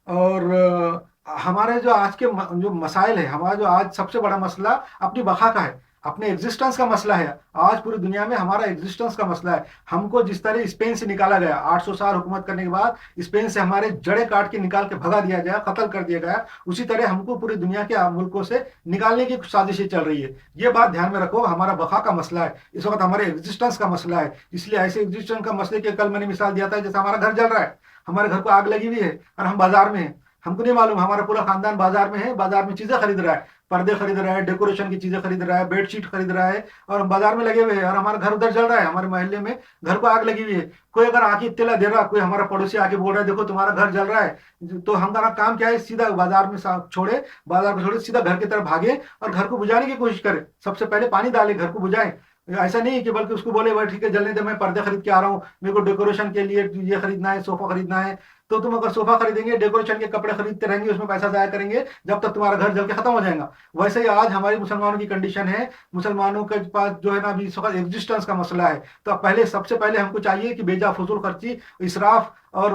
और हमारे जो आज के जो मसाइल है, हमारा जो आज सबसे बड़ा मसला अपनी बका का है, अपने एग्जिस्टेंस का मसला है। आज पूरी दुनिया में हमारा एग्जिस्टेंस का मसला है। हमको जिस तरह स्पेन से निकाला गया 800 साल हुकूमत करने के बाद, स्पेन से हमारे जड़े काट के निकाल के भगा दिया गया, कत्ल कर दिया गया, उसी तरह हमको पूरी दुनिया के मुल्कों से निकालने की साजिशें चल रही है। ये बात ध्यान में रखो, हमारा बका का मसला है, इस वक्त हमारे एग्जिस्टेंस का मसला है। इसलिए ऐसे एग्जिस्टेंस का मसले के कल मैंने मिसाल दिया था, जैसे हमारा घर जल रहा है, हमारे घर को आग लगी हुई है और हम बाजार में हैं। हमको नहीं मालूम, हमारा पूरा खानदान बाजार में है, बाजार में चीजें खरीद रहा है, पर्दे खरीद रहा है, डेकोरेशन की चीजें खरीद रहा है, बेडशीट खरीद रहा है, और हम बाजार में लगे हुए हैं, और हमारा घर उधर जल रहा है, हमारे मोहल्ले में घर को आग लगी हुई है। कोई अगर आके इत्तला दे रहा, कोई हमारा पड़ोसी आके बोल रहा है देखो तुम्हारा घर जल रहा है, तो हमारा काम क्या है, सीधा बाजार में छोड़े, बाजार को छोड़े, सीधा घर की तरफ भागे और घर को बुझाने की कोशिश करे। सबसे पहले पानी डाले, घर को बुझाए। ऐसा नहीं कि बल्कि उसको बोले भाई ठीक है जलने दे, मैं पर्दे खरीद के आ रहा हूँ, मेरे को डेकोरेशन के लिए ये खरीदना है, सोफा खरीदना है। तो तुम अगर सोफा खरीदेंगे, डेकोरेशन के कपड़े खरीदते रहेंगे, उसमें पैसा जाया करेंगे, जब तक तुम्हारा घर जल के खत्म हो जाएगा। वैसे ही आज हमारी मुसलमानों की कंडीशन है। मुसलमानों के पास जो है ना अभी इस वक्त एग्जिस्टेंस का मसला है। तो अब पहले सबसे पहले हमको चाहिए कि बेजा फजूल खर्ची, इसराफ और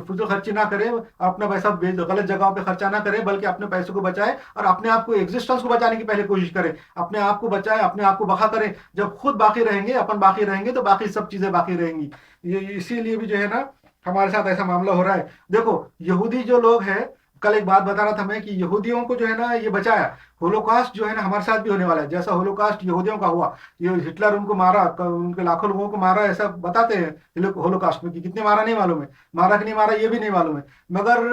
फजूल खर्ची ना करें, अपना पैसा गलत जगहों पे खर्चा ना करें, बल्कि अपने पैसों को बचाएं और अपने आप को एग्जिस्टेंस को बचाने की पहले कोशिश करें। अपने आप को बचाएं, अपने आप को बखा करें। जब खुद बाकी रहेंगे, अपन बाकी रहेंगे, तो बाकी सब चीजें बाकी रहेंगी। ये इसीलिए भी जो है ना हमारे साथ ऐसा मामला हो रहा है। देखो, यहूदी जो लोग हैं, कल एक बात बता रहा था मैं कि यहूदियों को जो है ना ये बचाया। होलोकास्ट जो है ना हमारे साथ भी होने वाला है, जैसा होलोकास्ट यहूदियों का हुआ। ये हिटलर उनको मारा, उनके लाखों लोगों को मारा, ऐसा बताते हैं ये लोग होलोकास्ट में, कि कितने मारा नहीं मालूम है, मारा कि नहीं मारा ये भी नहीं मालूम है। मगर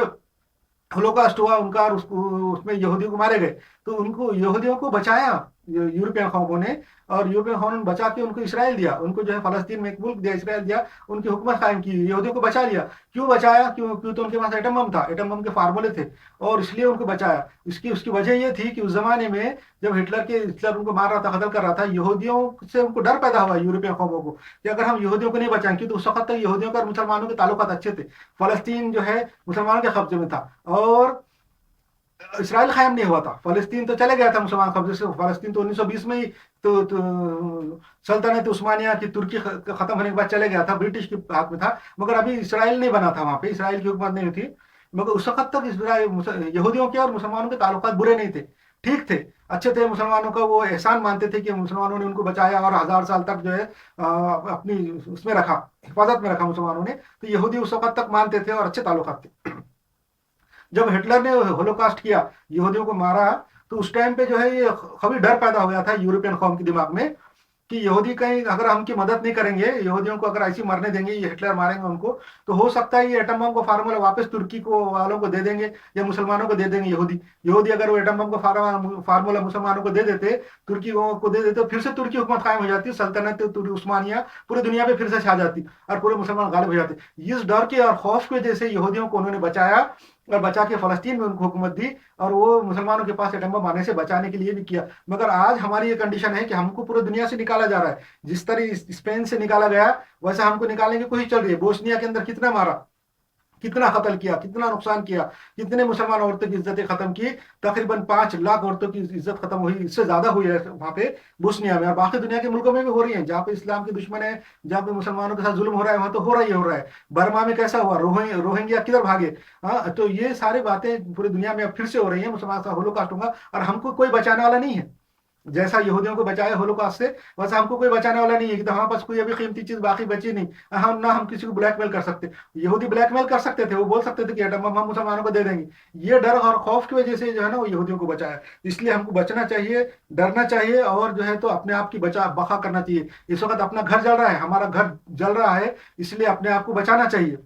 होलोकास्ट हुआ उनका, और उसमें यहूदियों को मारे गए। तो उनको यहूदियों को बचाया यूरोपियन कौमों ने, और यूरोपियन कौमों ने बचा के उनको इसराइल दिया, उनको जो है फलस्तीन में एक मुल्क दिया, इसराइल दिया, उनकी हुकूमत कायम की, यहूदियों को बचा लिया। क्यों बचाया? क्यों? क्यों? तो उनके पास एटम बम था, एटम बम के फार्मूले थे, और इसलिए उनको बचाया। इसकी उसकी वजह यह थी कि उस जमाने में जब हिटलर उनको मार रहा था, कत्ल कर रहा था, यहूदियों से उनको डर पैदा हुआ यूरोपियन कौमों को, कि अगर हम यहूदियों को नहीं बचाएंगे, तो उस वक्त तक यहूदियों का और मुसलमानों के ताल्लुकात अच्छे थे। फलस्तीन जो है मुसलमानों के कब्जे में था, और इसराइल कायम नहीं हुआ था। फलस्तीन तो चले गया था मुसलमान कब्जे से। फलस्तीन तो 1920 में ही तो सल्तनत उस्मानिया की तुर्की खत्म होने के बाद चले गया था, ब्रिटिश के हाथ में था। मगर अभी इसराइल नहीं बना था, वहां पे इसराइल की हुकूमत नहीं थी। मगर उस वक्त तक यहूदियों के और मुसलमानों के ताल्लुकात बुरे नहीं थे, ठीक थे, अच्छे थे। मुसलमानों का वो एहसान मानते थे कि मुसलमानों ने उनको बचाया और 1000 साल तक जो है अपनी उसमें रखा, हिफाजत में रखा मुसलमानों ने। तो यहूदी उस वक्त तक मानते थे और अच्छे ताल्लुकात थे। जब हिटलर ने होलोकास्ट किया, यहूदियों को मारा, तो उस टाइम पे जो है ये कभी डर पैदा हो गया था यूरोपियन कौम के दिमाग में, कि यहूदी कहीं अगर हमकी मदद नहीं करेंगे, यहूदियों को अगर ऐसी मरने देंगे, ये हिटलर मारेंगे उनको, तो हो सकता है ये एटम बम को फार्मूला वापस तुर्की को वालों को दे देंगे, या मुसलमानों को दे देंगे। यहूदी यहूदी अगर वो एटम बम को फार्मूला मुसलमानों को दे देते, तुर्की को दे देते, फिर से तुर्की हुकूमत कायम हो जाती, सल्तनत उस्मानिया पूरी दुनिया पे फिर से छा जाती, और पूरे मुसलमान गालिब हो जाते। इस डर के और खौफ की वजह से यहूदियों को उन्होंने बचाया, और बचा के फलस्तीन में उनको हुकूमत दी, और वो मुसलमानों के पास एटम बम आने से बचाने के लिए भी किया। मगर आज हमारी ये कंडीशन है कि हमको पूरी दुनिया से निकाला जा रहा है। जिस तरह स्पेन से निकाला गया, वैसा हमको निकालने की कोशिश चल रही है। बोस्निया के अंदर कितना मारा, कितना कत्ल किया, कितना नुकसान किया, कितने मुसलमान औरतों की इज्जतें खत्म की। तकरीबन 5 लाख औरतों की इज्जत खत्म हुई, इससे ज्यादा हुई है वहां पे बोस्निया में, और बाकी दुनिया के मुल्कों में भी हो रही है, जहाँ पे इस्लाम के दुश्मन है, जहाँ पे मुसलमानों के साथ जुल्म हो रहा है, वहां तो हो रहा ही हो रहा है। बर्मा में कैसा हुआ, रोहिंग्या किधर भागे। हाँ, तो ये सारी बातें पूरी दुनिया में अब फिर से हो रही है। मुसलमान का होलोकास्ट होगा, और हमको कोई बचाने वाला नहीं है। जैसा यहूदियों को बचाया होलोकास्ट से, वैसा हमको कोई बचाने वाला नहीं है, कि तो हमारे पास कोई अभी कीमती चीज बाकी बची नहीं। हम ना हम किसी को ब्लैकमेल कर सकते। यहूदी ब्लैकमेल कर सकते थे, वो बोल सकते थे कि एटम बम हम मुसलमानों को दे देंगे। ये डर और खौफ की वजह से जो है ना वो यहूदियों को बचाया। इसलिए हमको बचना चाहिए, डरना चाहिए, और जो है तो अपने आप की बखा करना चाहिए। इस वक्त अपना घर जल रहा है, हमारा घर जल रहा है, इसलिए अपने आप को बचाना चाहिए,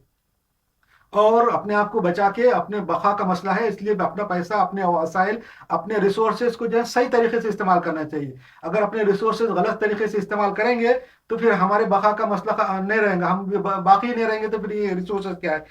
और अपने आप को बचा के, अपने बका का मसला है, इसलिए अपना पैसा, अपने वसाइल, अपने रिसोर्सेज को जो है सही तरीके से इस्तेमाल करना चाहिए। अगर अपने रिसोर्सेज गलत तरीके से इस्तेमाल करेंगे, तो फिर हमारे बका का मसला नहीं रहेगा, हम बाकी नहीं रहेंगे, तो फिर ये रिसोर्सेज क्या है।